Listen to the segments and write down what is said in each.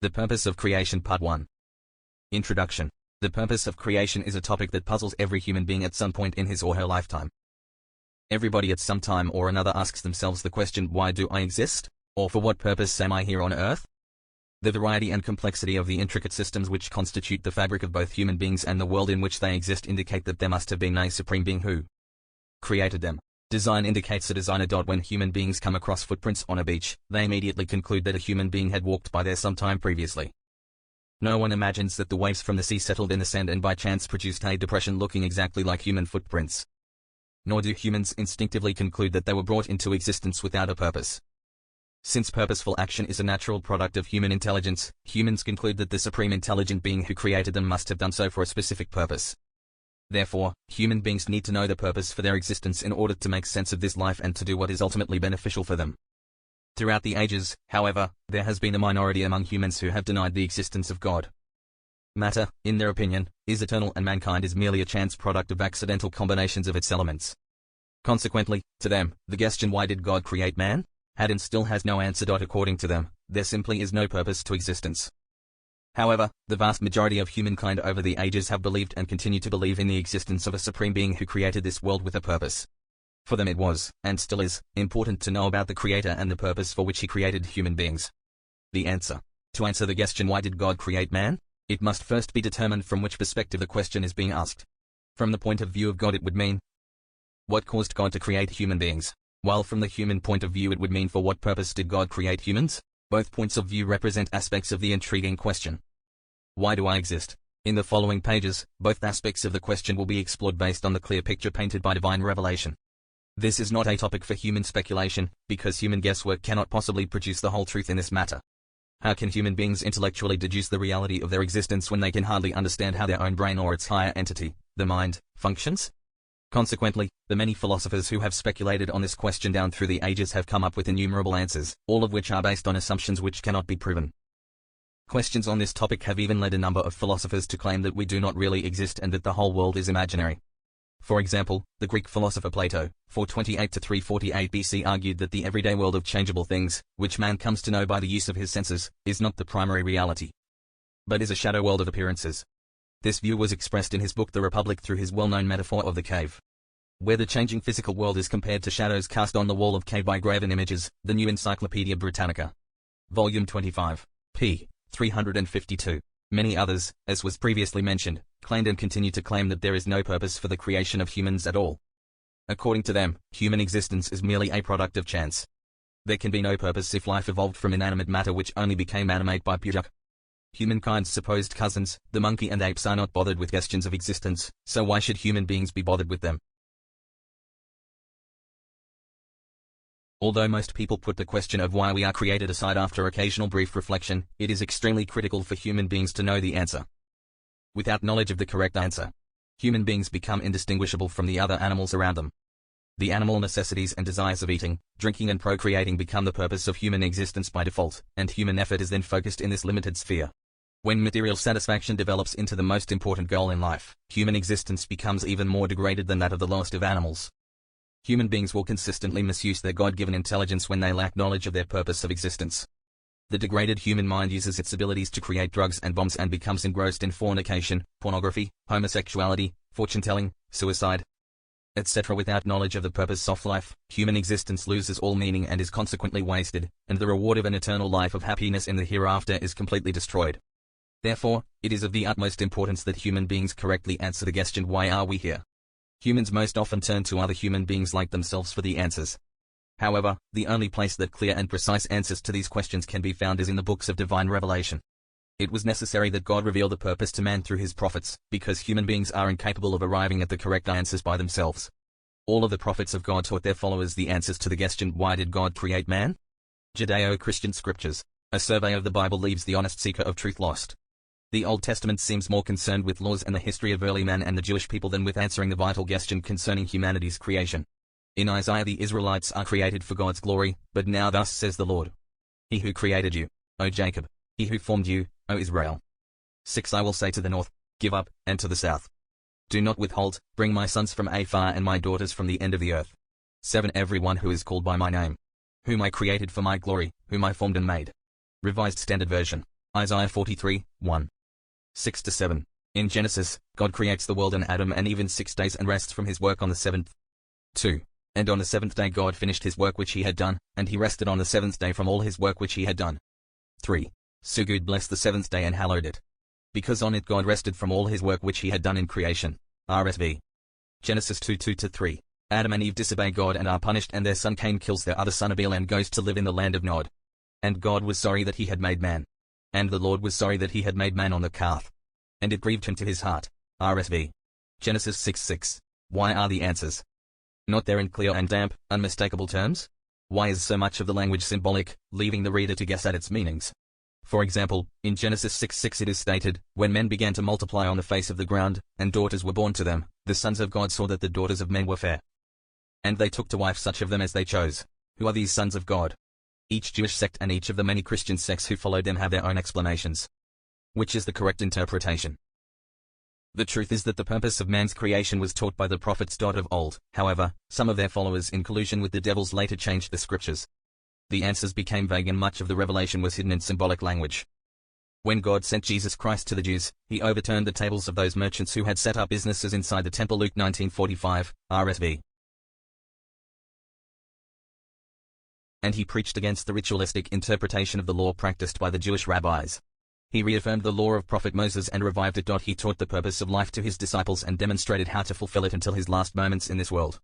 The Purpose of Creation Part 1. Introduction. The purpose of creation is a topic that puzzles every human being at some point in his or her lifetime. Everybody at some time or another asks themselves the question, why do I exist? Or for what purpose am I here on earth? The variety and complexity of the intricate systems which constitute the fabric of both human beings and the world in which they exist indicate that there must have been a supreme being who created them. Design indicates a designer. When human beings come across footprints on a beach, they immediately conclude that a human being had walked by there sometime previously. No one imagines that the waves from the sea settled in the sand and by chance produced a depression looking exactly like human footprints. Nor do humans instinctively conclude that they were brought into existence without a purpose. Since purposeful action is a natural product of human intelligence, humans conclude that the supreme intelligent being who created them must have done so for a specific purpose. Therefore, human beings need to know the purpose for their existence in order to make sense of this life and to do what is ultimately beneficial for them. Throughout the ages, however, there has been a minority among humans who have denied the existence of God. Matter, in their opinion, is eternal and mankind is merely a chance product of accidental combinations of its elements. Consequently, to them, the question why did God create man? Had and still has no answer. According to them, there simply is no purpose to existence. However, the vast majority of humankind over the ages have believed and continue to believe in the existence of a supreme being who created this world with a purpose. For them it was, and still is, important to know about the Creator and the purpose for which He created human beings. The answer. To answer the question why did God create man? It must first be determined from which perspective the question is being asked. From the point of view of God it would mean, what caused God to create human beings? While from the human point of view it would mean, for what purpose did God create humans? Both points of view represent aspects of the intriguing question. Why do I exist? In the following pages, both aspects of the question will be explored based on the clear picture painted by divine revelation. This is not a topic for human speculation, because human guesswork cannot possibly produce the whole truth in this matter. How can human beings intellectually deduce the reality of their existence when they can hardly understand how their own brain or its higher entity, the mind, functions? Consequently, the many philosophers who have speculated on this question down through the ages have come up with innumerable answers, all of which are based on assumptions which cannot be proven. Questions on this topic have even led a number of philosophers to claim that we do not really exist and that the whole world is imaginary. For example, the Greek philosopher Plato, 428 to 348 BC, argued that the everyday world of changeable things, which man comes to know by the use of his senses, is not the primary reality, but is a shadow world of appearances. This view was expressed in his book The Republic through his well-known metaphor of the cave, where the changing physical world is compared to shadows cast on the wall of cave by graven images. The New Encyclopedia Britannica, Volume 25, p. 352. Many others, as was previously mentioned, claimed and continue to claim that there is no purpose for the creation of humans at all. According to them, human existence is merely a product of chance. There can be no purpose if life evolved from inanimate matter which only became animate by pure luck. Humankind's supposed cousins, the monkey and apes, are not bothered with questions of existence, so why should human beings be bothered with them? Although most people put the question of why we are created aside after occasional brief reflection, it is extremely critical for human beings to know the answer. Without knowledge of the correct answer, human beings become indistinguishable from the other animals around them. The animal necessities and desires of eating, drinking and procreating become the purpose of human existence by default, and human effort is then focused in this limited sphere. When material satisfaction develops into the most important goal in life, human existence becomes even more degraded than that of the lowest of animals. Human beings will consistently misuse their God-given intelligence when they lack knowledge of their purpose of existence. The degraded human mind uses its abilities to create drugs and bombs and becomes engrossed in fornication, pornography, homosexuality, fortune-telling, suicide, etc. Without knowledge of the purpose of life, human existence loses all meaning and is consequently wasted, and the reward of an eternal life of happiness in the hereafter is completely destroyed. Therefore, it is of the utmost importance that human beings correctly answer the question, why are we here? Humans most often turn to other human beings like themselves for the answers. However, the only place that clear and precise answers to these questions can be found is in the books of divine revelation. It was necessary that God reveal the purpose to man through his prophets, because human beings are incapable of arriving at the correct answers by themselves. All of the prophets of God taught their followers the answers to the question, why did God create man? Judeo-Christian scriptures. A survey of the Bible leaves the honest seeker of truth lost. The Old Testament seems more concerned with laws and the history of early man and the Jewish people than with answering the vital question concerning humanity's creation. In Isaiah, the Israelites are created for God's glory, but now thus says the Lord, He who created you, O Jacob, He who formed you, O Israel. 6 I will say to the north, give up, and to the south, do not withhold, bring my sons from afar and my daughters from the end of the earth. 7 Everyone who is called by my name, whom I created for my glory, whom I formed and made. Revised Standard Version. Isaiah 43, 1. 6-7. In Genesis, God creates the world and Adam and Eve in 6 days and rests from his work on the seventh. 2. And on the seventh day God finished his work which he had done, and he rested on the seventh day from all his work which he had done. 3. So God blessed the seventh day and hallowed it, because on it God rested from all his work which he had done in creation. RSV. Genesis 2:2-3. Adam and Eve disobey God and are punished, and their son Cain kills their other son Abel and goes to live in the land of Nod. And God was sorry that he had made man. And the Lord was sorry that he had made man on the earth. And it grieved him to his heart. RSV. Genesis 6:6. Why are the answers not there in clear and damp, unmistakable terms? Why is so much of the language symbolic, leaving the reader to guess at its meanings? For example, in Genesis 6:6 it is stated, when men began to multiply on the face of the ground, and daughters were born to them, the sons of God saw that the daughters of men were fair. And they took to wife such of them as they chose. Who are these sons of God? Each Jewish sect and each of the many Christian sects who followed them have their own explanations. Which is the correct interpretation? The truth is that the purpose of man's creation was taught by the prophets of old. However, some of their followers in collusion with the devils later changed the scriptures. The answers became vague and much of the revelation was hidden in symbolic language. When God sent Jesus Christ to the Jews, he overturned the tables of those merchants who had set up businesses inside the temple. Luke 19:45, RSV. And he preached against the ritualistic interpretation of the law practiced by the Jewish rabbis. He reaffirmed the law of prophet Moses and revived it. He taught the purpose of life to his disciples and demonstrated how to fulfill it until his last moments in this world.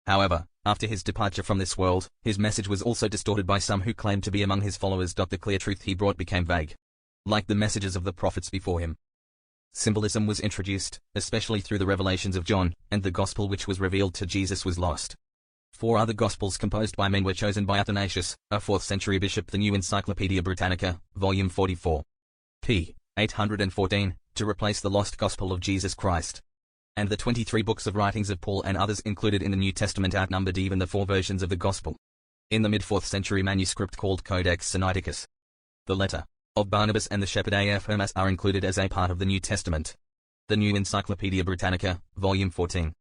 However, after his departure from this world, his message was also distorted by some who claimed to be among his followers. The clear truth he brought became vague, like the messages of the prophets before him. Symbolism was introduced, especially through the revelations of John, and the gospel which was revealed to Jesus was lost. 4 other gospels composed by men were chosen by Athanasius, a 4th century bishop. The New Encyclopedia Britannica, volume 44. p. 814, to replace the lost gospel of Jesus Christ. And the 23 books of writings of Paul and others included in the New Testament outnumbered even the 4 versions of the gospel. In the mid-4th century manuscript called Codex Sinaiticus, the letter of Barnabas and the shepherd A.F. Hermas are included as a part of the New Testament. The New Encyclopedia Britannica, volume 14.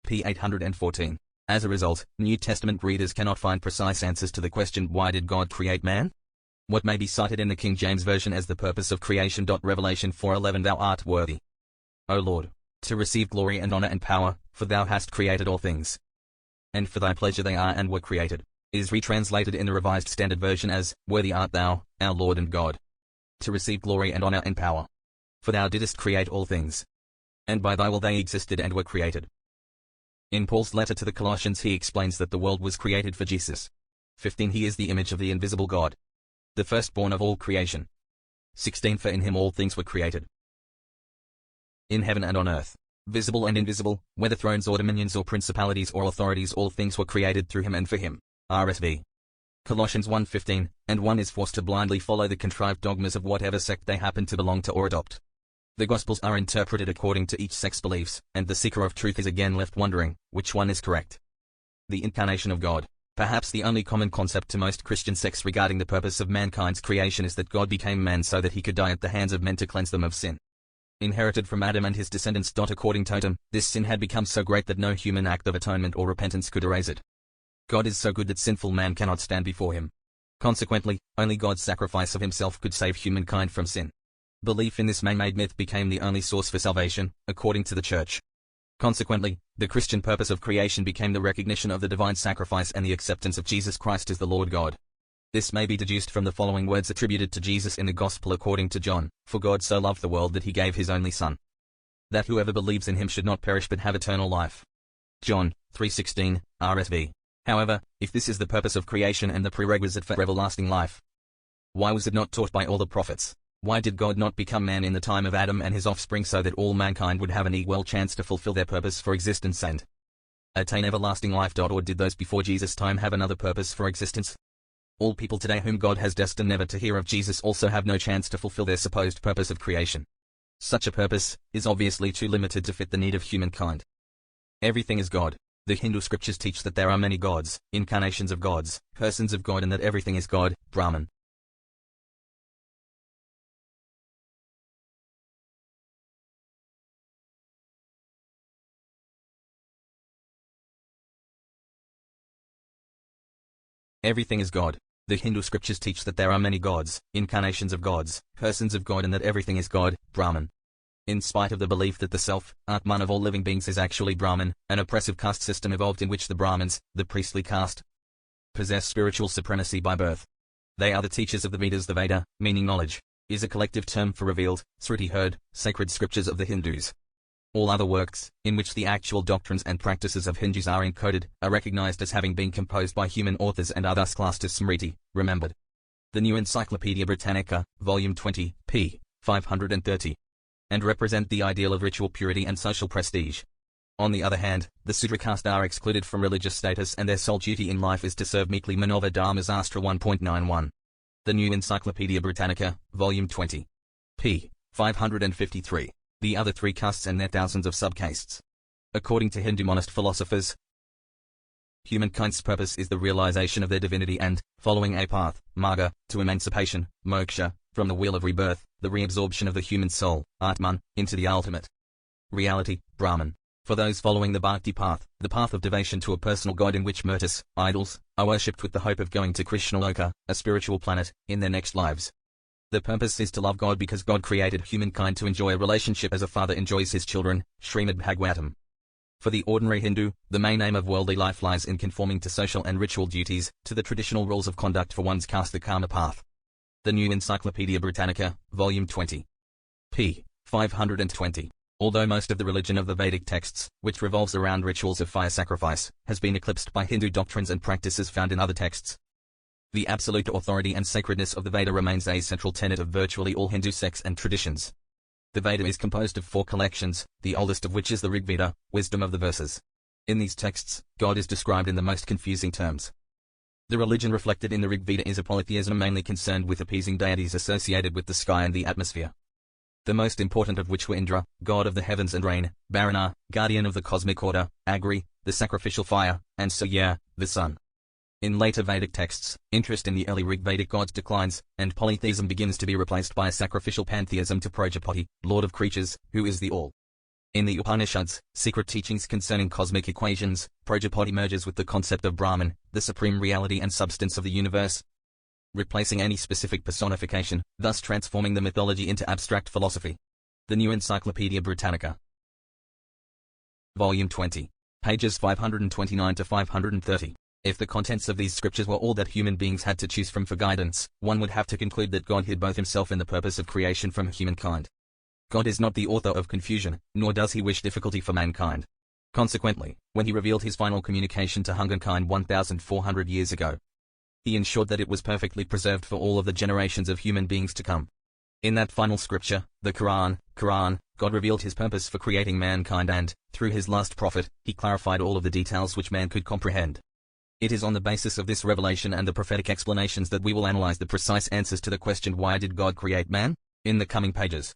p. 814. As a result, New Testament readers cannot find precise answers to the question, why did God create man? What may be cited in the King James Version as the purpose of creation. Revelation 4:11 Thou art worthy, O Lord, to receive glory and honor and power, for thou hast created all things, and for thy pleasure they are and were created, is retranslated in the Revised Standard Version as, worthy art thou, our Lord and God, to receive glory and honor and power, for thou didst create all things, and by thy will they existed and were created. In Paul's letter to the Colossians he explains that the world was created for Jesus. 15 He is the image of the invisible God, the firstborn of all creation. 16 For in him all things were created, in heaven and on earth, visible and invisible, whether thrones or dominions or principalities or authorities, all things were created through him and for him. RSV. Colossians 1:15, and one is forced to blindly follow the contrived dogmas of whatever sect they happen to belong to or adopt. The Gospels are interpreted according to each sect's beliefs, and the seeker of truth is again left wondering, which one is correct? The Incarnation of God. Perhaps the only common concept to most Christian sects regarding the purpose of mankind's creation is that God became man so that he could die at the hands of men to cleanse them of sin. Inherited from Adam and his descendants. According to them, this sin had become so great that no human act of atonement or repentance could erase it. God is so good that sinful man cannot stand before him. Consequently, only God's sacrifice of himself could save humankind from sin. Belief in this man-made myth became the only source for salvation, according to the Church. Consequently, the Christian purpose of creation became the recognition of the divine sacrifice and the acceptance of Jesus Christ as the Lord God. This may be deduced from the following words attributed to Jesus in the Gospel according to John, for God so loved the world that he gave his only Son, that whoever believes in him should not perish but have eternal life. John 3:16, RSV. However, if this is the purpose of creation and the prerequisite for everlasting life, why was it not taught by all the prophets? Why did God not become man in the time of Adam and his offspring so that all mankind would have an equal chance to fulfill their purpose for existence and attain everlasting life? Or did those before Jesus' time have another purpose for existence? All people today whom God has destined never to hear of Jesus also have no chance to fulfill their supposed purpose of creation. Such a purpose is obviously too limited to fit the need of humankind. Everything is God. The Hindu scriptures teach that there are many gods, incarnations of gods, persons of God, and that everything is God, Brahman. Everything is God. The Hindu scriptures teach that there are many gods, incarnations of gods, persons of God, and that everything is God, Brahman. In spite of the belief that the self, Atman of all living beings is actually Brahman, an oppressive caste system evolved in which the Brahmins, the priestly caste, possess spiritual supremacy by birth. They are the teachers of the Vedas. The Veda, meaning knowledge, is a collective term for revealed, Sruti heard, sacred scriptures of the Hindus. All other works, in which the actual doctrines and practices of Hindus are encoded, are recognized as having been composed by human authors and are thus classed as Smriti, remembered. The New Encyclopedia Britannica, Volume 20, p. 530. And represent the ideal of ritual purity and social prestige. On the other hand, the Sudra caste are excluded from religious status and their sole duty in life is to serve meekly. Manova Dharmas Astra 1.91. The New Encyclopedia Britannica, Volume 20. p. 553. The other three castes and their thousands of subcastes. According to Hindu monist philosophers, humankind's purpose is the realization of their divinity and, following a path, marga, to emancipation, moksha, from the wheel of rebirth, the reabsorption of the human soul, Atman, into the ultimate reality, Brahman. For those following the bhakti path, the path of devotion to a personal god in which murtis, idols, are worshipped with the hope of going to Krishnaloka, a spiritual planet, in their next lives. The purpose is to love God because God created humankind to enjoy a relationship as a father enjoys his children, Srimad Bhagavatam. For the ordinary Hindu, the main aim of worldly life lies in conforming to social and ritual duties, to the traditional rules of conduct for one's caste, the karma path. The New Encyclopedia Britannica, Volume 20. p. 520. Although most of the religion of the Vedic texts, which revolves around rituals of fire sacrifice, has been eclipsed by Hindu doctrines and practices found in other texts, the absolute authority and sacredness of the Veda remains a central tenet of virtually all Hindu sects and traditions. The Veda is composed of 4 collections, the oldest of which is the Rig Veda, wisdom of the verses. In these texts, God is described in the most confusing terms. The religion reflected in the Rig Veda is a polytheism mainly concerned with appeasing deities associated with the sky and the atmosphere. The most important of which were Indra, god of the heavens and rain, Varuna, guardian of the cosmic order, Agri, the sacrificial fire, and Surya, the sun. In later Vedic texts, interest in the early Rig Vedic gods declines, and polytheism begins to be replaced by a sacrificial pantheism to Prajapati, lord of creatures, who is the all. In the Upanishads, secret teachings concerning cosmic equations, Prajapati merges with the concept of Brahman, the supreme reality and substance of the universe, replacing any specific personification, thus transforming the mythology into abstract philosophy. The New Encyclopedia Britannica, Volume 20. Pages 529 to 530. If the contents of these scriptures were all that human beings had to choose from for guidance, one would have to conclude that God hid both himself and the purpose of creation from humankind. God is not the author of confusion, nor does he wish difficulty for mankind. Consequently, when he revealed his final communication to humankind 1,400 years ago, he ensured that it was perfectly preserved for all of the generations of human beings to come. In that final scripture, the Quran, God revealed his purpose for creating mankind and, through his last prophet, he clarified all of the details which man could comprehend. It is on the basis of this revelation and the prophetic explanations that we will analyze the precise answers to the question why did God create man? In the coming pages.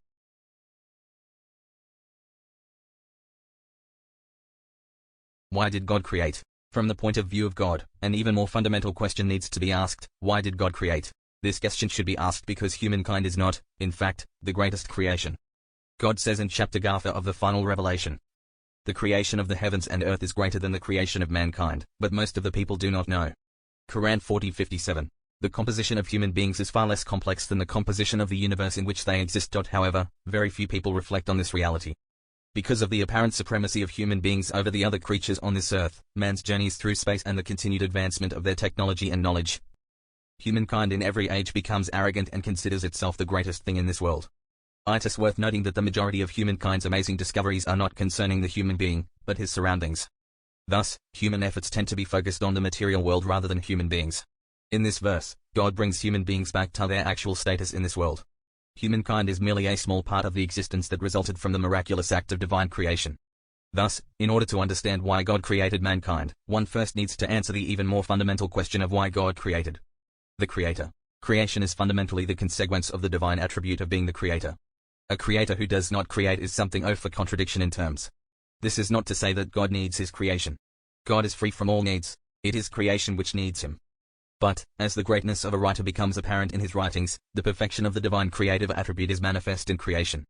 Why did God create? From the point of view of God, an even more fundamental question needs to be asked, why did God create? This question should be asked because humankind is not, in fact, the greatest creation. God says in chapter Gartha of the final revelation, the creation of the heavens and earth is greater than the creation of mankind, but most of the people do not know. Quran 40:57. The composition of human beings is far less complex than the composition of the universe in which they exist. However, very few people reflect on this reality. Because of the apparent supremacy of human beings over the other creatures on this earth, man's journeys through space and the continued advancement of their technology and knowledge, humankind in every age becomes arrogant and considers itself the greatest thing in this world. It is worth noting that the majority of humankind's amazing discoveries are not concerning the human being, but his surroundings. Thus, human efforts tend to be focused on the material world rather than human beings. In this verse, God brings human beings back to their actual status in this world. Humankind is merely a small part of the existence that resulted from the miraculous act of divine creation. Thus, in order to understand why God created mankind, one first needs to answer the even more fundamental question of why God created the Creator. Creation is fundamentally the consequence of the divine attribute of being the Creator. A creator who does not create is something for contradiction in terms. This is not to say that God needs his creation. God is free from all needs. It is creation which needs him. But, as the greatness of a writer becomes apparent in his writings, the perfection of the divine creative attribute is manifest in creation.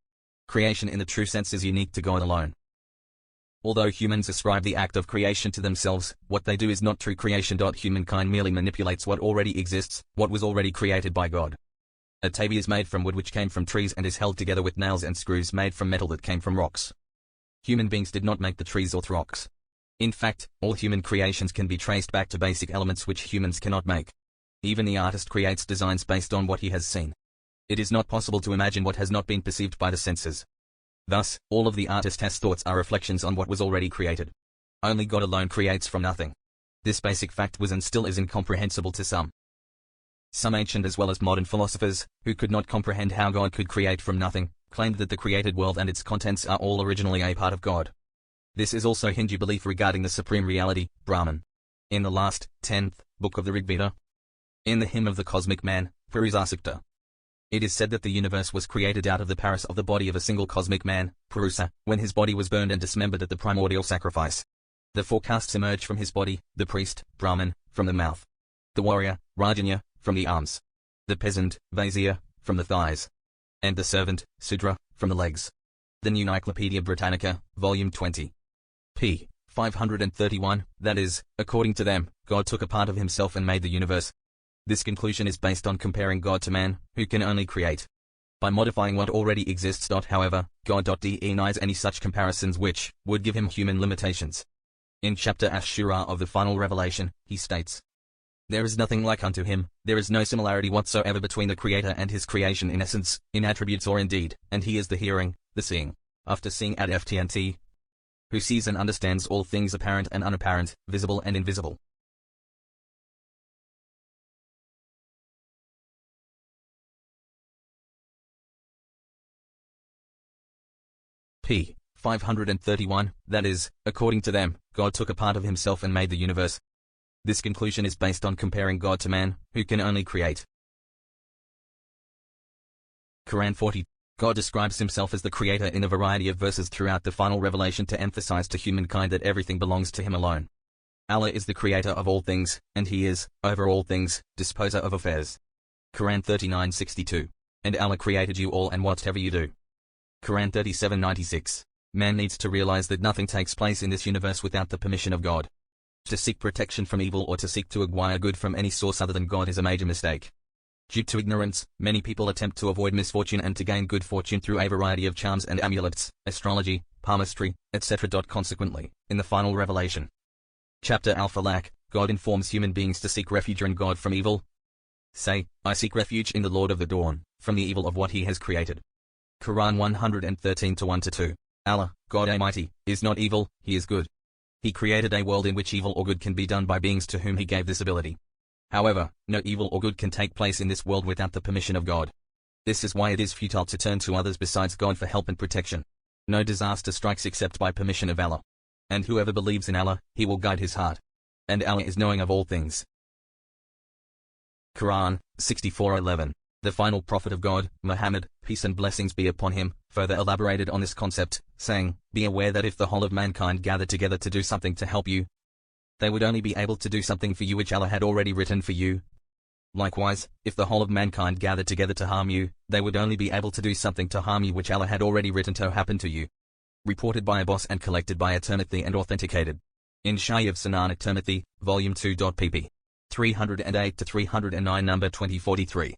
Creation in the true sense is unique to God alone. Although humans ascribe the act of creation to themselves, what they do is not true creation. Humankind merely manipulates what already exists, what was already created by God. A Taimiyah is made from wood which came from trees and is held together with nails and screws made from metal that came from rocks. Human beings did not make the trees or the rocks. In fact, all human creations can be traced back to basic elements which humans cannot make. Even the artist creates designs based on what he has seen. It is not possible to imagine what has not been perceived by the senses. Thus, all of the artist has thoughts are reflections on what was already created. Only God alone creates from nothing. This basic fact was and still is incomprehensible to some. Some ancient as well as modern philosophers, who could not comprehend how God could create from nothing, claimed that the created world and its contents are all originally a part of God. This is also Hindu belief regarding the supreme reality, Brahman. In the last, 10th, book of the Veda, in the hymn of the cosmic man, Purusasukta, it is said that the universe was created out of the paras of the body of a single cosmic man, Purusa, when his body was burned and dismembered at the primordial sacrifice. The four castes emerged from his body, the priest, Brahman, from the mouth, the warrior, Rajanya, from the arms, the peasant, Vaisya, from the thighs, and the servant, Sudra, from the legs. The New Encyclopedia Britannica, Volume 20. p. 531, that is, according to them, God took a part of himself and made the universe. This conclusion is based on comparing God to man, who can only create by modifying what already exists. However, God denies any such comparisons which would give him human limitations. In chapter Ashura of the final revelation, he states, "There is nothing like unto him, there is no similarity whatsoever between the Creator and his creation in essence, in attributes or in deed, and he is the hearing, the seeing, after seeing ad FTNT, who sees and understands all things apparent and unapparent, visible and invisible." p. 531, that is, according to them, God took a part of himself and made the universe. This conclusion is based on comparing God to man, who can only create. Quran 40. God describes himself as the creator in a variety of verses throughout the final revelation to emphasize to humankind that everything belongs to him alone. Allah is the creator of all things, and he is, over all things, disposer of affairs. Quran 39:62. And Allah created you all and whatever you do. Quran 37:96. Man needs to realize that nothing takes place in this universe without the permission of God. To seek protection from evil or to seek to acquire good from any source other than God is a major mistake. Due to ignorance, many people attempt to avoid misfortune and to gain good fortune through a variety of charms and amulets, astrology, palmistry, etc. Consequently, in the final revelation, chapter Al-Falaq, God informs human beings to seek refuge in God from evil. Say, I seek refuge in the Lord of the Dawn, from the evil of what he has created. Quran 113:1-2. Allah, God Almighty, is not evil, he is good. He created a world in which evil or good can be done by beings to whom he gave this ability. However, no evil or good can take place in this world without the permission of God. This is why it is futile to turn to others besides God for help and protection. No disaster strikes except by permission of Allah. And whoever believes in Allah, he will guide his heart. And Allah is knowing of all things. Quran 64:11. The final prophet of God, Muhammad, peace and blessings be upon him, further elaborated on this concept, saying, "Be aware that if the whole of mankind gathered together to do something to help you, they would only be able to do something for you which Allah had already written for you. Likewise, if the whole of mankind gathered together to harm you, they would only be able to do something to harm you which Allah had already written to happen to you." Reported by Abbas and collected by Taimiyah and authenticated. In Sharh of Sunan Taimiyah, Volume 2. pp. 308-309 number 2043.